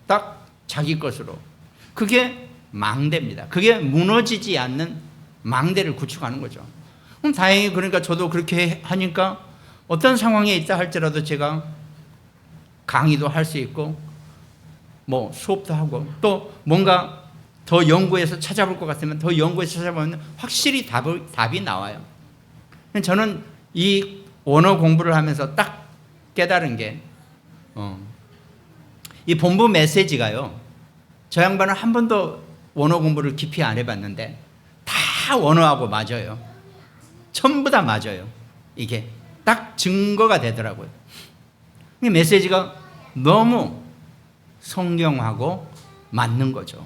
딱 자기 것으로. 그게 망대입니다. 그게 무너지지 않는 망대를 구축하는 거죠. 그럼 다행히 그러니까 저도 그렇게 하니까 어떤 상황에 있다 할지라도 제가 강의도 할 수 있고 뭐 수업도 하고 또 뭔가 더 연구해서 찾아볼 것 같으면 더 연구해서 찾아보면 확실히 답이 나와요. 저는 이 원어 공부를 하면서 딱 깨달은 게 이 본부 메시지가요. 저 양반은 한 번도 원어 공부를 깊이 안 해봤는데 다 원어하고 맞아요. 전부 다 맞아요. 이게 딱 증거가 되더라고요. 이 메시지가 너무 성경하고 맞는 거죠.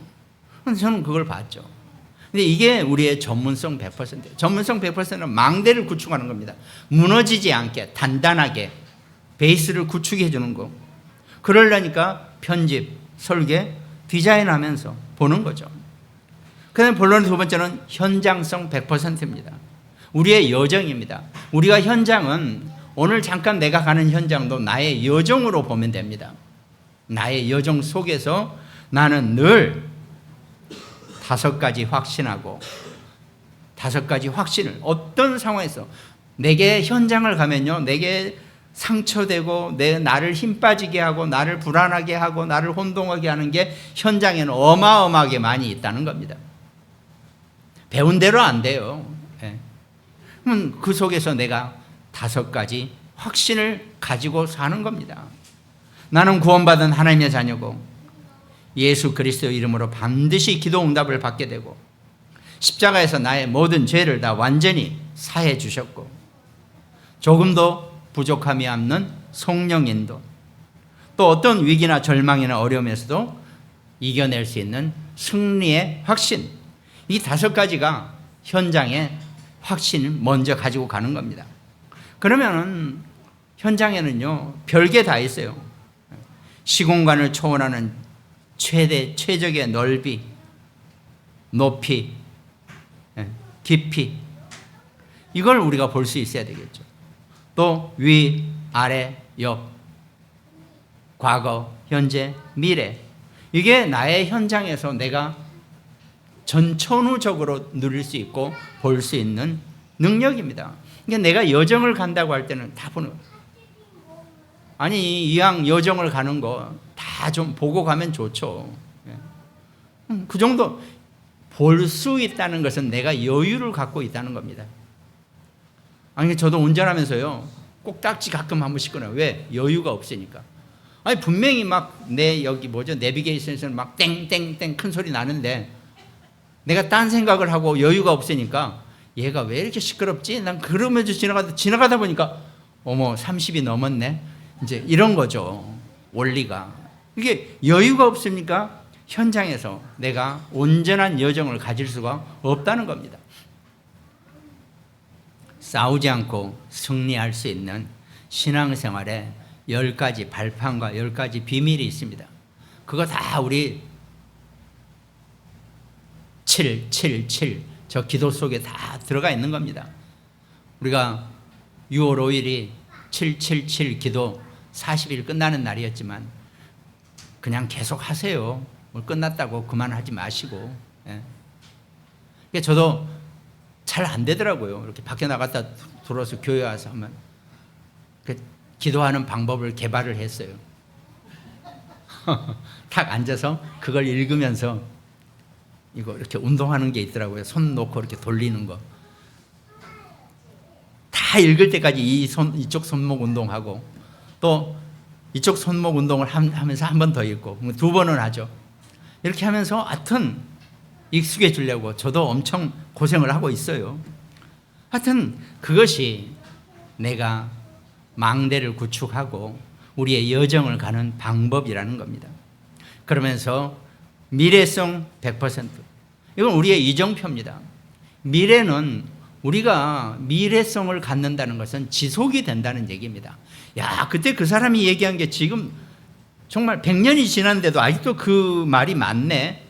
그래서 저는 그걸 봤죠. 근데 이게 우리의 전문성 100%예요. 전문성 100%는 망대를 구축하는 겁니다. 무너지지 않게 단단하게 베이스를 구축해 주는 거. 그러려니까 편집, 설계, 디자인하면서 보는 거죠. 그다음에 본론 두 번째는 현장성 100%입니다. 우리의 여정입니다. 우리가 현장은 오늘 잠깐 내가 가는 현장도 나의 여정으로 보면 됩니다. 나의 여정 속에서 나는 늘 5가지 확신하고 5가지 확신을 어떤 상황에서 내게 현장을 가면요 내게 상처되고 나를 힘 빠지게 하고 나를 불안하게 하고 나를 혼동하게 하는 게 현장에는 어마어마하게 많이 있다는 겁니다. 배운 대로 안 돼요. 그럼 그 속에서 내가 5가지 확신을 가지고 사는 겁니다. 나는 구원받은 하나님의 자녀고 예수 그리스도 이름으로 반드시 기도 응답을 받게 되고 십자가에서 나의 모든 죄를 다 완전히 사해 주셨고 조금도 부족함이 없는 성령 인도 또 어떤 위기나 절망이나 어려움에서도 이겨낼 수 있는 승리의 확신 이 5가지가 현장에 확신을 먼저 가지고 가는 겁니다. 그러면 현장에는요 별게 다 있어요. 시공간을 초월하는 최적의 넓이, 높이, 깊이 이걸 우리가 볼 수 있어야 되겠죠. 또 위, 아래, 옆, 과거, 현재, 미래 이게 나의 현장에서 내가 전천후적으로 누릴 수 있고 볼 수 있는 능력입니다. 그러니까 내가 여정을 간다고 할 때는 다 보는 거예요. 아니 이왕 여정을 가는 거 다 좀 보고 가면 좋죠. 그 정도 볼 수 있다는 것은 내가 여유를 갖고 있다는 겁니다. 아니, 저도 운전하면서요, 꼭딱지 가끔 한 번씩 끊어요. 왜? 여유가 없으니까. 아니, 분명히 막 내 여기 뭐죠? 내비게이션에서는 막 땡땡땡 큰 소리 나는데 내가 딴 생각을 하고 여유가 없으니까 얘가 왜 이렇게 시끄럽지? 난 그러면서 지나가다 보니까 어머, 30이 넘었네. 이제 이런 거죠. 원리가. 이게 여유가 없으니까 현장에서 내가 온전한 여정을 가질 수가 없다는 겁니다. 싸우지 않고 승리할 수 있는 신앙생활에 10가지 발판과 10가지 비밀이 있습니다. 그거 다 우리 777 저 기도 속에 다 들어가 있는 겁니다. 우리가 6월 5일이 777 기도 40일 끝나는 날이었지만 그냥 계속 하세요. 뭘 끝났다고 그만하지 마시고. 예. 저도 잘 안 되더라고요. 이렇게 밖에 나갔다 들어와서 교회 와서 하면 기도하는 방법을 개발을 했어요. 탁 앉아서 그걸 읽으면서 이거 이렇게 운동하는 게 있더라고요. 손 놓고 이렇게 돌리는 거. 다 읽을 때까지 이쪽 손목 운동하고 또 이쪽 손목 운동을 하면서 한 번 더 읽고 2번은 하죠. 이렇게 하면서 하여튼 익숙해지려고 저도 엄청 고생을 하고 있어요. 하여튼 그것이 내가 망대를 구축하고 우리의 여정을 가는 방법이라는 겁니다. 그러면서 미래성 100%. 이건 우리의 이정표입니다. 미래는 우리가 미래성을 갖는다는 것은 지속이 된다는 얘기입니다. 야, 그때 그 사람이 얘기한 게 지금 정말 100년이 지났는데도 아직도 그 말이 맞네.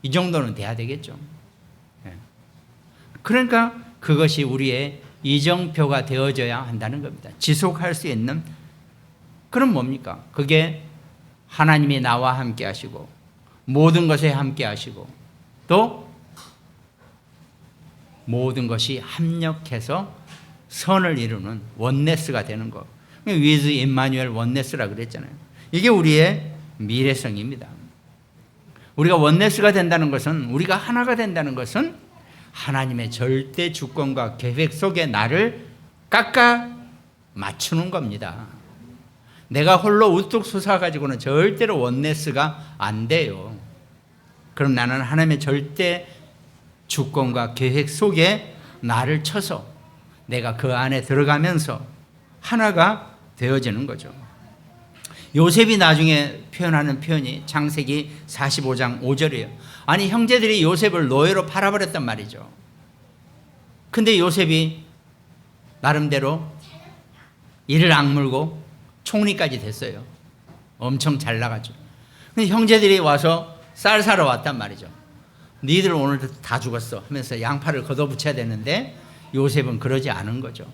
이 정도는 돼야 되겠죠. 그러니까 그것이 우리의 이정표가 되어져야 한다는 겁니다. 지속할 수 있는. 그럼 뭡니까? 그게 하나님이 나와 함께 하시고 모든 것에 함께 하시고 또 모든 것이 합력해서 선을 이루는 원네스가 되는 것. with 임마누엘 원네스라 그랬잖아요. 이게 우리의 미래성입니다. 우리가 원네스가 된다는 것은, 우리가 하나가 된다는 것은 하나님의 절대 주권과 계획 속에 나를 깎아 맞추는 겁니다. 내가 홀로 우뚝 솟아가지고는 절대로 원네스가 안 돼요. 그럼 나는 하나님의 절대 주권과 계획 속에 나를 쳐서 내가 그 안에 들어가면서 하나가 되어지는 거죠. 요셉이 나중에 표현하는 표현이 창세기 45장 5절이에요. 아니, 형제들이 요셉을 노예로 팔아버렸단 말이죠. 근데 요셉이 나름대로 이를 악물고 총리까지 됐어요. 엄청 잘 나가죠. 근데 형제들이 와서 쌀 사러 왔단 말이죠. 니들 오늘 다 죽었어 하면서 양파를 걷어붙여야 되는데 요셉은 그러지 않은 거죠.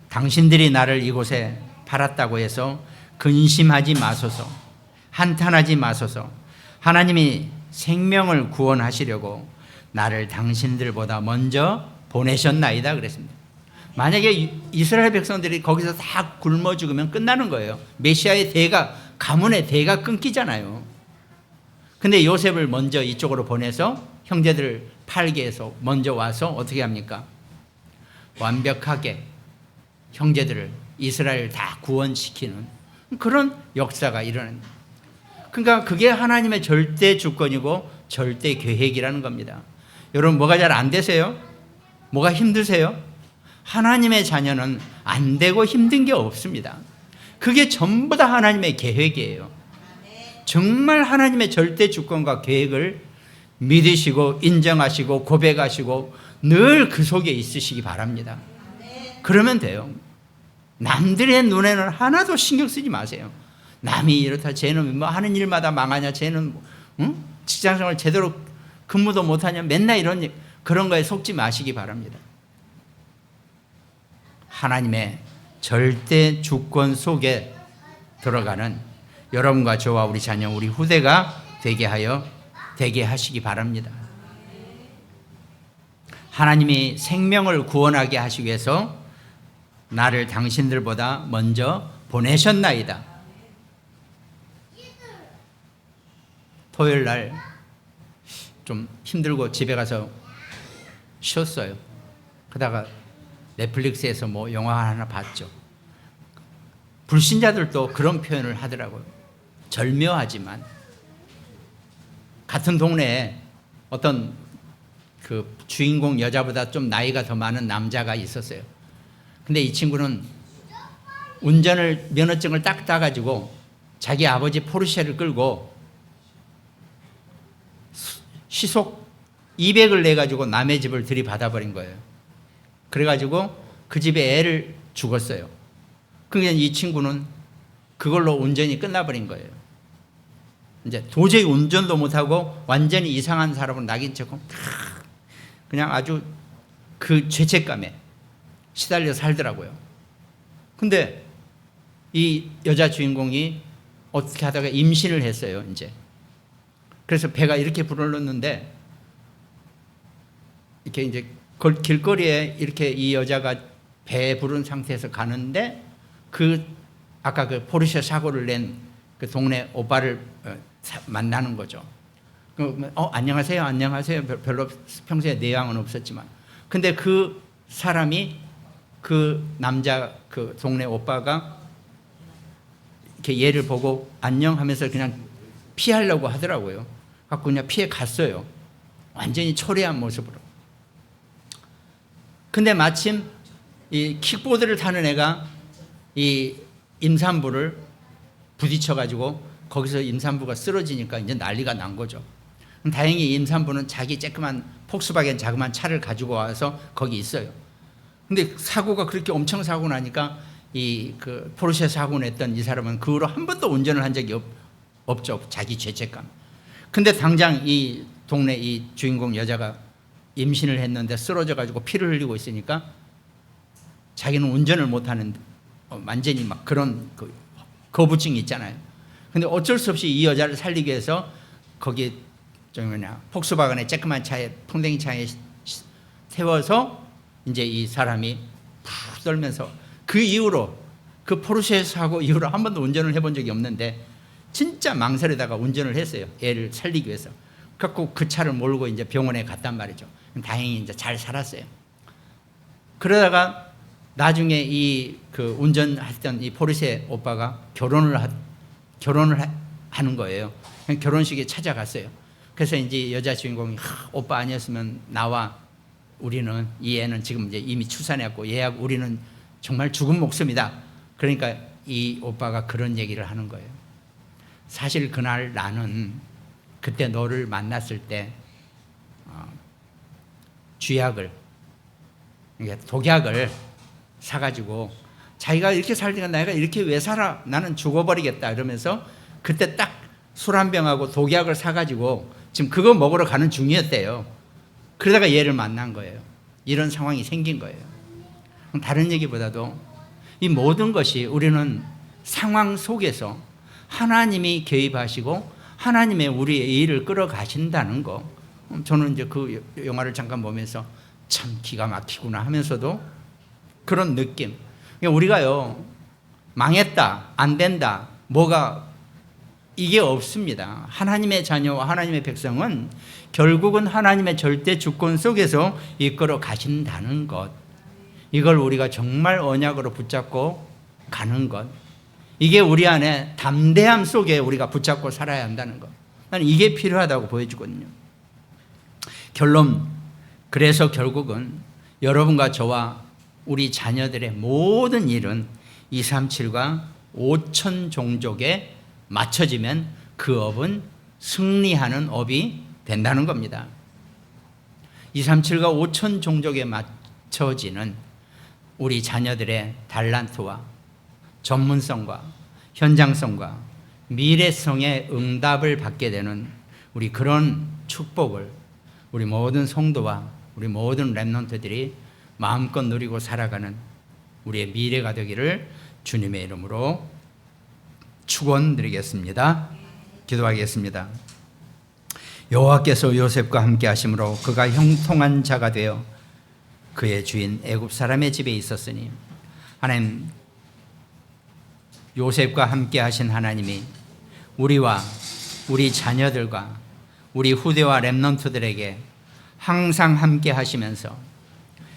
당신들이 나를 이곳에 팔았다고 해서 근심하지 마소서, 한탄하지 마소서. 하나님이 생명을 구원하시려고 나를 당신들보다 먼저 보내셨나이다 그랬습니다. 만약에 이스라엘 백성들이 거기서 다 굶어 죽으면 끝나는 거예요. 메시아의 대가, 가문의 대가 끊기잖아요. 근데 요셉을 먼저 이쪽으로 보내서 형제들을 팔게 해서 먼저 와서 어떻게 합니까? 완벽하게 형제들을, 이스라엘을 다 구원시키는 그런 역사가 일어납니다. 그러니까 그게 하나님의 절대 주권이고 절대 계획이라는 겁니다. 여러분, 뭐가 잘 안 되세요? 뭐가 힘드세요? 하나님의 자녀는 안 되고 힘든 게 없습니다. 그게 전부 다 하나님의 계획이에요. 정말 하나님의 절대 주권과 계획을 믿으시고 인정하시고 고백하시고 늘 그 속에 있으시기 바랍니다. 그러면 돼요. 남들의 눈에는 하나도 신경 쓰지 마세요. 남이 이렇다, 쟤는 뭐 하는 일마다 망하냐, 쟤는 직장생활 제대로 근무도 못하냐, 맨날 이런 그런 거에 속지 마시기 바랍니다. 하나님의 절대 주권 속에 들어가는 여러분과 저와 우리 자녀, 우리 후대가 되게 하시기 바랍니다. 하나님이 생명을 구원하게 하시기 위해서 나를 당신들보다 먼저 보내셨나이다. 토요일 날 좀 힘들고 집에 가서 쉬었어요. 그러다가 넷플릭스에서 뭐 영화 하나 봤죠. 불신자들도 그런 표현을 하더라고요. 절묘하지만 같은 동네에 어떤 그 주인공 여자보다 좀 나이가 더 많은 남자가 있었어요. 근데 이 친구는 면허증을 딱 따가지고 자기 아버지 포르쉐를 끌고 시속 200을 내가지고 남의 집을 들이받아버린 거예요. 그래가지고 그 집에 애를 죽었어요. 그러니까 이 친구는 그걸로 운전이 끝나버린 거예요. 이제 도저히 운전도 못하고 완전히 이상한 사람으로 낙인 찍고 그냥 아주 그 죄책감에 시달려 살더라고요. 근데 이 여자 주인공이 어떻게 하다가 임신을 했어요, 이제. 그래서 배가 이렇게 불었는데, 이렇게 이제 길거리에 이렇게 이 여자가 배에 부른 상태에서 가는데, 아까 그 포르쉐 사고를 낸 그 동네 오빠를 만나는 거죠. 안녕하세요, 안녕하세요. 별로 평소에 내향은 없었지만. 근데 그 사람이 그 남자, 그 동네 오빠가 이렇게 얘를 보고 안녕 하면서 그냥 피하려고 하더라고요. 갖고 그냥 피해 갔어요. 완전히 초라한 모습으로. 근데 마침 이 킥보드를 타는 애가 이 임산부를 부딪혀가지고 거기서 임산부가 쓰러지니까 이제 난리가 난 거죠. 다행히 임산부는 자기 쬐끄만 폭스바겐 자그마한 차를 가지고 와서 거기 있어요. 근데 사고가 그렇게 엄청 사고 나니까 그 포르쉐 사고 냈던 이 사람은 그 후로 한 번도 운전을 한 적이 없죠. 자기 죄책감. 근데 당장 이 동네 이 주인공 여자가 임신을 했는데 쓰러져가지고 피를 흘리고 있으니까 자기는 운전을 못하는 완전히 막 그런 거부증이 있잖아요. 근데 어쩔 수 없이 이 여자를 살리기 위해서 거기 폭스바겐의 쬐끄만 차에 풍뎅이 차에 세워서 이제 이 사람이 푹 떨면서 그 이후로 그 포르쉐 사고 이후로 한 번도 운전을 해본 적이 없는데 진짜 망설이다가 운전을 했어요. 애를 살리기 위해서. 그래갖고 그 차를 몰고 이제 병원에 갔단 말이죠. 다행히 이제 잘 살았어요. 그러다가 나중에 그 운전했던 이 포르쉐 오빠가 결혼을 하는 거예요. 결혼식에 찾아갔어요. 그래서 이제 여자 주인공이 오빠 아니었으면 나와 우리는 이 애는 지금 이제 이미 출산했고 얘하고 우리는 정말 죽은 목숨이다. 그러니까 이 오빠가 그런 얘기를 하는 거예요. 사실 그날 나는 그때 너를 만났을 때 쥐약을, 그러니까 독약을 사가지고 자기가 이렇게 살니까 내가 이렇게 왜 살아? 나는 죽어버리겠다 이러면서 그때 딱 술 한 병하고 독약을 사가지고 지금 그거 먹으러 가는 중이었대요. 그러다가 얘를 만난 거예요. 이런 상황이 생긴 거예요. 다른 얘기보다도 이 모든 것이 우리는 상황 속에서 하나님이 개입하시고 하나님의 우리의 일을 끌어가신다는 거. 저는 이제 그 영화를 잠깐 보면서 참 기가 막히구나 하면서도 그런 느낌. 우리가요, 망했다, 안 된다, 뭐가 이게 없습니다. 하나님의 자녀와 하나님의 백성은 결국은 하나님의 절대 주권 속에서 이끌어 가신다는 것. 이걸 우리가 정말 언약으로 붙잡고 가는 것. 이게 우리 안에 담대함 속에 우리가 붙잡고 살아야 한다는 것. 나는 이게 필요하다고 보여주거든요. 결론, 그래서 결국은 여러분과 저와 우리 자녀들의 모든 일은 237과 5천 종족에 맞춰지면 그 업은 승리하는 업이 된다는 겁니다. 237과 5천 종족에 맞춰지는 우리 자녀들의 달란트와 전문성과 현장성과 미래성의 응답을 받게 되는 우리 그런 축복을 우리 모든 성도와 우리 모든 렘넌트들이 마음껏 누리고 살아가는 우리의 미래가 되기를 주님의 이름으로 축원드리겠습니다. 기도하겠습니다. 여호와께서 요셉과 함께 하심으로 그가 형통한 자가 되어 그의 주인 애굽 사람의 집에 있었으니 하나님, 요셉과 함께 하신 하나님이 우리와 우리 자녀들과 우리 후대와 렘넌트들에게 항상 함께 하시면서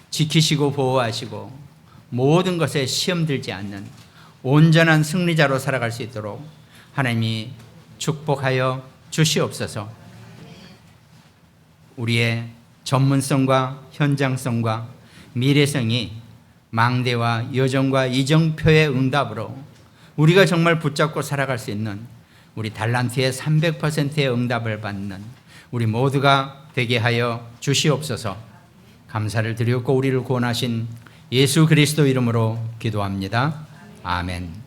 지키시고 보호하시고 모든 것에 시험 들지 않는 온전한 승리자로 살아갈 수 있도록 하나님이 축복하여 주시옵소서. 우리의 전문성과 현장성과 미래성이 망대와 여정과 이정표의 응답으로 우리가 정말 붙잡고 살아갈 수 있는 우리 달란트의 300%의 응답을 받는 우리 모두가 되게 하여 주시옵소서. 감사를 드렸고 우리를 구원하신 예수 그리스도 이름으로 기도합니다. 아멘.